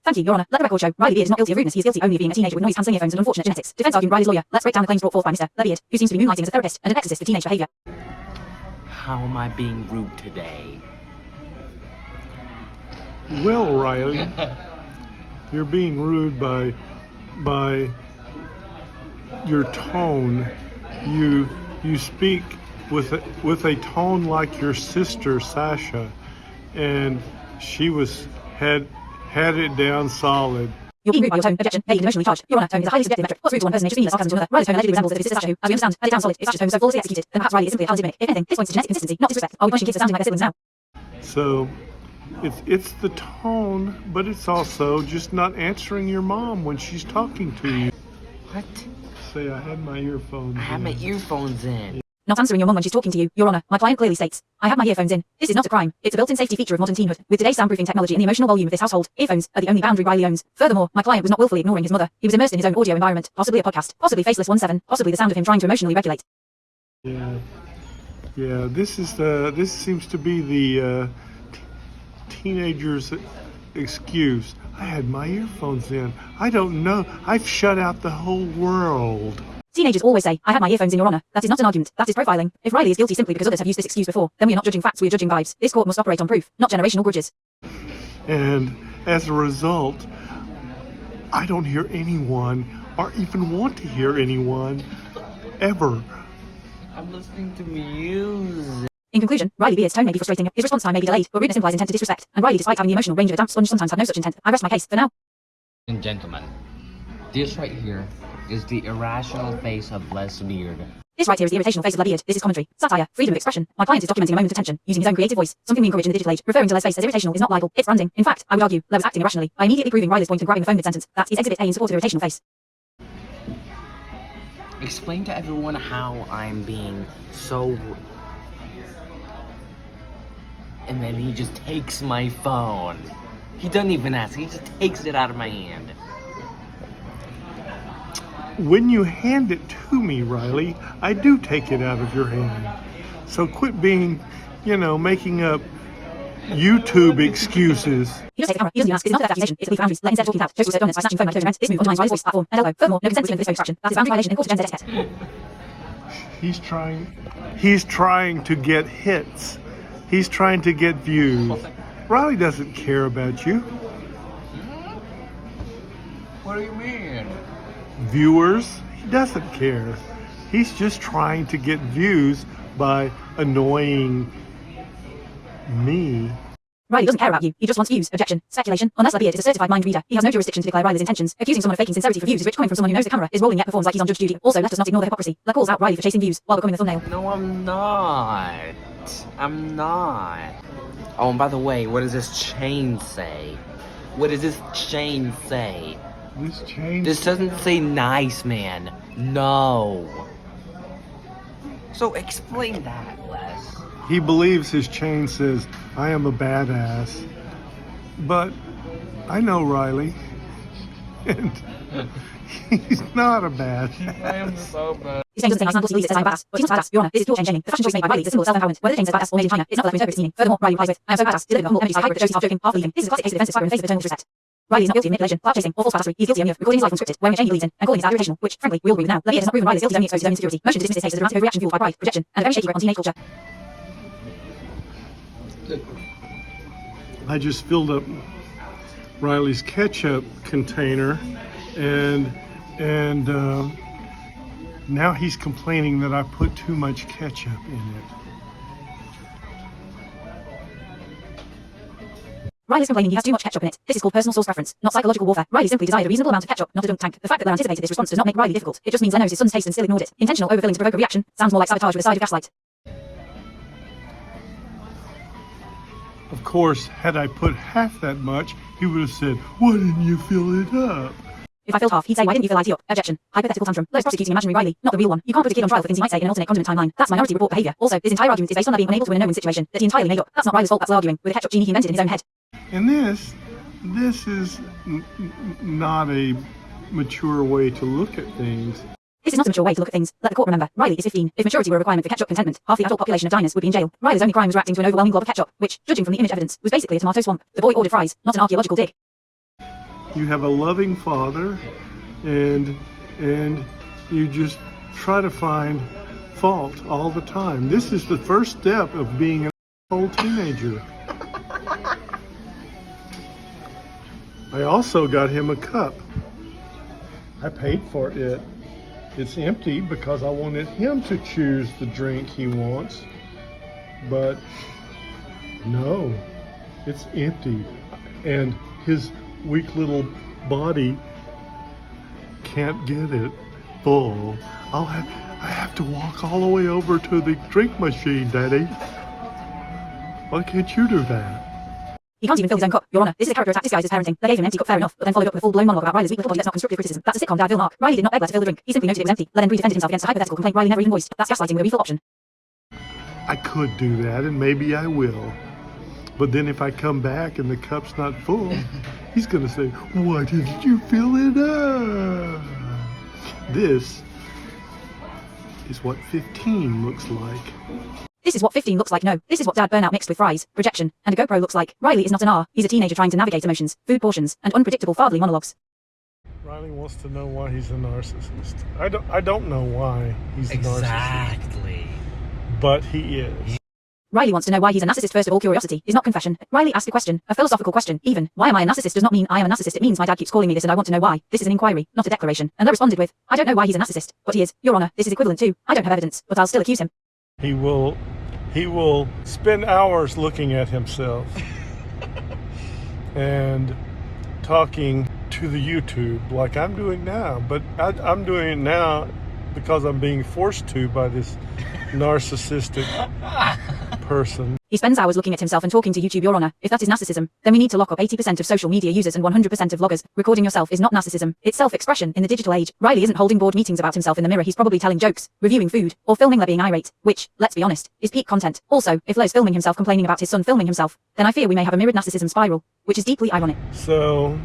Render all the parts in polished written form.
Thank you, Your Honor. Let the record show, Riley Beard is not guilty of rudeness. He is guilty only of being a teenager with noise cancelling earphones and unfortunate genetics. Defense argument Riley's lawyer. Let's break down the claims brought forth by Mr. Beard, who seems to be moonlighting as a therapist and an exorcist for teenage behavior. How am I being rude today? Well, Riley, you're being rude by your tone. You speak with a tone like your sister Sasha, and she had it down solid. You're being rude by your tone. Objection. Vague and emotionally charged. Your Honor, tone is a highly subjective metric. What's rude to one person may just mean as sarcasm to another. Riley's tone allegedly resembles that of his sister Sasha, who, as we understand, had it down solid. If Sasha's tone was so flawlessly executed, then perhaps Riley is simply a talented mimic. If anything, this points to genetic consistency, not disrespect. Are we punishing kids for sounding like their siblings now? So, it's the tone, but it's also just not answering your mom when she's talking to you. What? Say, I had my earphones in. I had my earphones in. Not answering your mom when she's talking to you, Your Honor. My client clearly states, I have my earphones in. This is not a crime. It's a built-in safety feature of modern teenhood. With today's soundproofing technology and the emotional volume of this household, earphones are the only boundary Riley owns. Furthermore, my client was not willfully ignoring his mother. He was immersed in his own audio environment, possibly a podcast, possibly Faceless 17, possibly the sound of him trying to emotionally regulate. Yeah. This seems to be the teenager's excuse. I had my earphones in. I don't know. I've shut out the whole world. Teenagers always say, I had my earphones in, Your Honor. That is not an argument. That is profiling. If Riley is guilty simply because others have used this excuse before, then we are not judging facts, we are judging vibes. This court must operate on proof, not generational grudges. And as a result, I don't hear anyone, or even want to hear anyone, ever. I'm listening to music. In conclusion, Riley Beard's tone may be frustrating, his response time may be delayed, but rudeness implies intent to disrespect, and Riley, despite having the emotional range of a damp sponge, sometimes had no such intent. I rest my case, for now. And gentlemen, this right here is the irrational face of Les Beard. This right here is the irritational face of Beard. This is commentary, satire, freedom of expression. My client is documenting a moment of tension, using his own creative voice, something we encourage in the digital age. Referring to Les' face as irritational is not libel, it's branding. In fact, I would argue, Les was acting irrationally by immediately proving Riley's point and grabbing the phone mid-sentence. That is Exhibit A in support of irritational face. Explain to everyone how I'm being so... And then he just takes my phone. He doesn't even ask, he just takes it out of my hand. When you hand it to me, Riley, I do take it out of your hand. So quit being, making up YouTube excuses. He does take the camera. He doesn't even ask. It's not a theft accusation. It's a belief boundaries. Let instead talking out. Toast will serve dominance by snatching phone like events. This move undermines Riley's voice platform. And hello. Furthermore, no consent was given for this phone extraction. That is boundary violation in court of gender etiquette. He's trying to get hits. He's trying to get views. Riley doesn't care about you. What do you mean? Viewers, he doesn't care. He's just trying to get views by annoying me. Riley doesn't care about you. He just wants views. Objection. Speculation. Unless Beard is a certified mind reader, he has no jurisdiction to declare Riley's intentions. Accusing someone of faking sincerity for views is rich coming from someone who knows the camera is rolling yet performs like he's on judge duty. Also, let us not ignore the hypocrisy. Let calls out Riley for chasing views while becoming the thumbnail. No, I'm not. I'm not. Oh, and by the way, what does this chain say? What does this chain say? This doesn't say nice, man. No. So explain that, Les. He believes his chain says, I am a badass. But I know Riley. And he's not a badass. I am so bad. His chain doesn't say nice, and he believes it says I'm badass. But he's not badass, Your Honor. This is pure chain shaming. The fashion choice made by Riley is a symbol of self-empowerment. Whether the chain says badass or made in China, it's not left to interpret its meaning. Furthermore, Riley replies with, I am so badass, delivered a humble energy style hybrid that shows he's half joking, half believing. This is a classic case of defensive swagger in the face of eternal disrespect. Riley is not guilty of manipulation, clout chasing, or false badassery. He is guilty only of recording his life unscripted, wearing a chain he believes in, and calling his ad irritational, which, frankly, we all agree with now. Beard has not proven Riley is guilty, only exposes his own insecurity. Motion to dismiss this case as a dramatic overreaction fueled by pride, projection, and a very shaky grip on teenage culture. I just filled up Riley's ketchup container, and now he's complaining that I put too much ketchup in it. Riley's complaining he has too much ketchup in it. This is called personal source preference, not psychological warfare. Riley simply desired a reasonable amount of ketchup, not a dunk tank. The fact that Len anticipated this response does not make Riley difficult. It just means Len knows his son's taste and still ignored it. Intentional overfilling to provoke a reaction sounds more like sabotage with a side of gaslight. Of course, had I put half that much, he would have said, why didn't you fill it up? If I filled half, he'd say, why didn't you fill IT up? Objection. Hypothetical tantrum. Lowe's prosecuting imaginary Riley, not the real one. You can't put a kid on trial for things he might say in an alternate condiment timeline. That's minority report behavior. Also, this entire argument is based on there being unable to win a no-win situation that he entirely made up. That's not Riley's fault, that's arguing with a ketchup genie he invented in his own head. And this is not a mature way to look at things. This is not a mature way to look at things. Let the court remember, Riley is 15. If maturity were a requirement for ketchup contentment, half the adult population of diners would be in jail. Riley's only crime was reacting to an overwhelming glob of ketchup, which, judging from the image evidence, was basically a tomato swamp. The boy ordered fries, not an archaeological dig. you have a loving father, and you just try to find fault all the time. This is the first step of being an old teenager. I also got him a cup. I paid for it. It's empty because I wanted him to choose the drink he wants. But no, it's empty. And his weak little body can't get it full. I have to walk all the way over to the drink machine, Daddy. Why can't you do that? He can't even fill his own cup, Your Honor. This is a character attack disguised as parenting. They gave him an empty cup, fair enough, but then followed up with a full-blown monologue about Riley's weak little body. That's not constructive criticism. That's a sitcom Dadville mark. Riley did not beg her to fill the drink. He simply noted it was empty. Len Bree defended himself against a hypothetical complaint Riley never even voiced. That's gaslighting with a refill option. I could do that, and maybe I will. But then if I come back and the cup's not full, he's going to say, why didn't you fill it up? This is what 15 looks like. This is what 15 looks like. No, this is what dad burnout mixed with fries, projection, and a GoPro looks like. Riley is not an R. He's a teenager trying to navigate emotions, food portions, and unpredictable fatherly monologues. Riley wants to know why he's a narcissist. I don't know why he's a narcissist. Exactly. But he is. Riley wants to know why he's a narcissist. First of all, curiosity is not confession. Riley asked a question, a philosophical question, even. Why am I a narcissist does not mean I am a narcissist. It means my dad keeps calling me this and I want to know why. This is an inquiry, not a declaration. And I responded with, I don't know why he's a narcissist, but he is. Your Honor, this is equivalent to, I don't have evidence, but I'll still accuse him. He will spend hours looking at himself and talking to the YouTube like I'm doing now. But I'm doing it now because I'm being forced to by this narcissistic person. He spends hours looking at himself and talking to YouTube, Your Honor. If that is narcissism, then we need to lock up 80% of social media users and 100% of vloggers. Recording yourself is not narcissism. It's self-expression in the digital age. Riley isn't holding board meetings about himself in the mirror. He's probably telling jokes, reviewing food, or filming Le being irate, which, let's be honest, is peak content. Also, if Le's filming himself complaining about his son filming himself, then I fear we may have a mirrored narcissism spiral, which is deeply ironic. So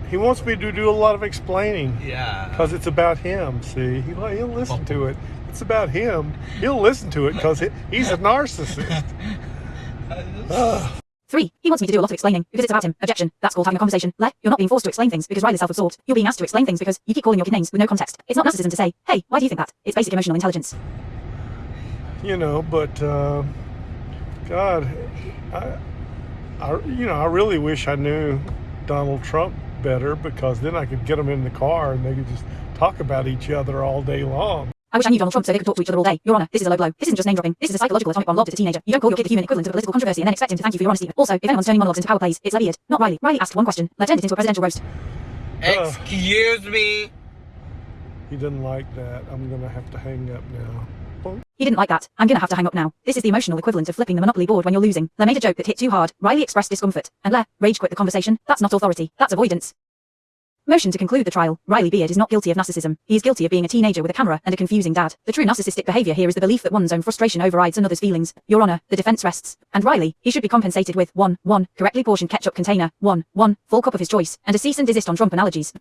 he wants me to do a lot of explaining. Yeah. Because it's about him, see? He'll listen to it. It's about him. He'll listen to it because he's a narcissist. 3. He wants me to do a lot of explaining because it's about him. Objection. That's called having a conversation. Le, you're not being forced to explain things because Riley's self-absorbed. You're being asked to explain things because you keep calling your kid names with no context. It's not narcissism to say, hey, why do you think that? It's basic emotional intelligence. You know, but God, I really wish I knew Donald Trump better because then I could get them in the car and they could just talk about each other all day long. I wish I knew Donald Trump so they could talk to each other all day. Your Honor, this is a low blow. This isn't just name dropping. This is a psychological atomic bomb lobbed at a teenager. You don't call your kid the human equivalent of a political controversy and then expect him to thank you for your honesty. Also, if anyone's turning monologues into power plays, it's Leviard, not Riley. Riley asked one question. Le turned it into a presidential roast. Excuse me. He didn't like that. I'm gonna have to hang up now. He didn't like that. I'm gonna have to hang up now. This is the emotional equivalent of flipping the Monopoly board when you're losing. Le made a joke that hit too hard. Riley expressed discomfort. And Le rage quit the conversation. That's not authority. That's avoidance. Motion to conclude the trial. Riley Beard is not guilty of narcissism. He is guilty of being a teenager with a camera and a confusing dad. The true narcissistic behavior here is the belief that one's own frustration overrides another's feelings. Your Honor, the defense rests. And Riley, he should be compensated with 1 correctly portioned ketchup container, 1 full cup of his choice, and a cease and desist on Trump analogies.